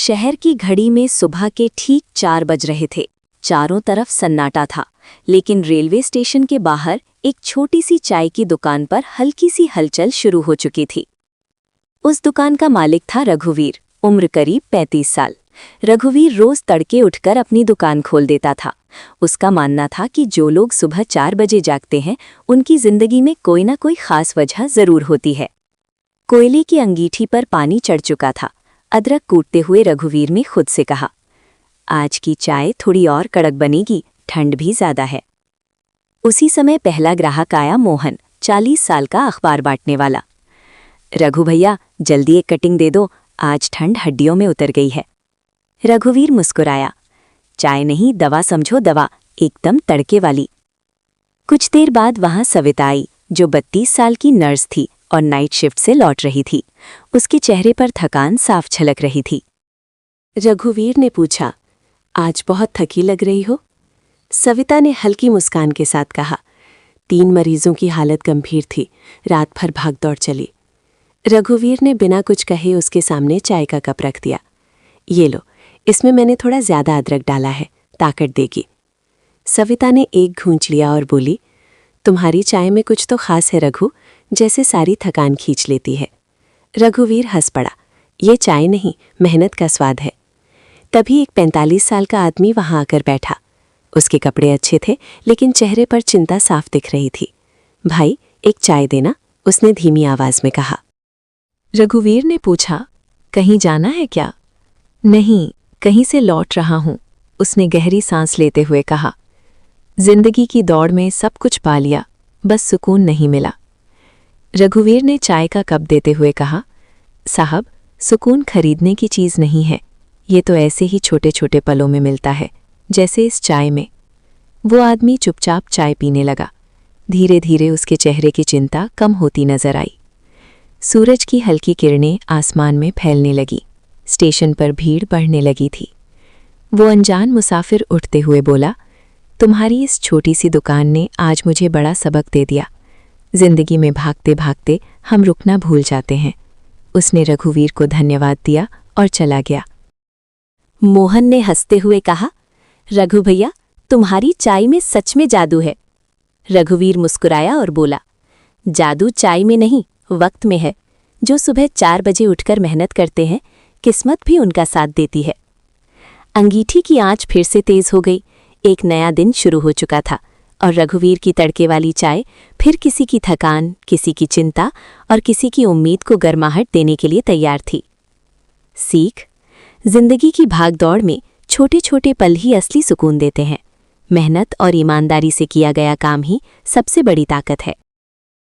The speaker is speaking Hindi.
शहर की घड़ी में सुबह के ठीक 4 बज रहे थे। चारों तरफ सन्नाटा था, लेकिन रेलवे स्टेशन के बाहर एक छोटी सी चाय की दुकान पर हल्की सी हलचल शुरू हो चुकी थी। उस दुकान का मालिक था रघुवीर, उम्र करीब 35 साल। रघुवीर रोज तड़के उठकर अपनी दुकान खोल देता था। उसका मानना था कि जो लोग सुबह 4 बजे जागते हैं, उनकी जिंदगी में कोई ना कोई खास वजह जरूर होती है। कोयले की अंगीठी पर पानी चढ़ चुका था। अदरक कूटते हुए रघुवीर ने खुद से कहा, आज की चाय थोड़ी और कड़क बनेगी, ठंड भी ज्यादा है। उसी समय पहला ग्राहक आया, मोहन, 40 साल का अखबार बांटने वाला। रघु भैया, जल्दी एक कटिंग दे दो, आज ठंड हड्डियों में उतर गई है। रघुवीर मुस्कुराया, चाय नहीं, दवा समझो, दवा, एकदम तड़के वाली। कुछ देर बाद वहां सविता आई, जो 32 साल की नर्स थी और नाइट शिफ्ट से लौट रही थी। उसके चेहरे पर थकान साफ झलक रही थी। रघुवीर ने पूछा, आज बहुत थकी लग रही हो? सविता ने हल्की मुस्कान के साथ कहा, 3 मरीजों की हालत गंभीर थी, रात भर भागदौड़ चली। रघुवीर ने बिना कुछ कहे उसके सामने चाय का कप रख दिया। ये लो, इसमें मैंने थोड़ा ज्यादा अदरक डाला है, ताकत देगी। सविता ने एक घूंच लिया और बोली, तुम्हारी चाय में कुछ तो खास है रघु, जैसे सारी थकान खींच लेती है। रघुवीर हंस पड़ा, ये चाय नहीं, मेहनत का स्वाद है। तभी एक 45 साल का आदमी वहां आकर बैठा। उसके कपड़े अच्छे थे, लेकिन चेहरे पर चिंता साफ दिख रही थी। भाई, एक चाय देना, उसने धीमी आवाज में कहा। रघुवीर ने पूछा, कहीं जाना है क्या? नहीं, कहीं से लौट रहा हूं, उसने गहरी सांस लेते हुए कहा। जिंदगी की दौड़ में सब पा पा लिया, बस सुकून नहीं मिला। रघुवीर ने चाय का कप देते हुए कहा, साहब, सुकून खरीदने की चीज नहीं है, ये तो ऐसे ही छोटे छोटे पलों में मिलता है, जैसे इस चाय में। वो आदमी चुपचाप चाय पीने लगा। धीरे धीरे उसके चेहरे की चिंता कम होती नजर आई। सूरज की हल्की किरणें आसमान में फैलने लगी। स्टेशन पर भीड़ बढ़ने लगी थी। वो अनजान मुसाफिर उठते हुए बोला, तुम्हारी इस छोटी सी दुकान ने आज मुझे बड़ा सबक दे दिया। जिंदगी में भागते भागते हम रुकना भूल जाते हैं। उसने रघुवीर को धन्यवाद दिया और चला गया। मोहन ने हंसते हुए कहा, रघु भैया, तुम्हारी चाय में सच में जादू है। रघुवीर मुस्कुराया और बोला, जादू चाय में नहीं, वक्त में है। जो सुबह 4 बजे उठकर मेहनत करते हैं, किस्मत भी उनका साथ देती है। अंगीठी की आंच फिर से तेज हो गई। एक नया दिन शुरू हो चुका था और रघुवीर की तड़के वाली चाय फिर किसी की थकान, किसी की चिंता और किसी की उम्मीद को गर्माहट देने के लिए तैयार थी। सीख, जिंदगी की भागदौड़ में छोटे छोटे पल ही असली सुकून देते हैं। मेहनत और ईमानदारी से किया गया काम ही सबसे बड़ी ताकत है।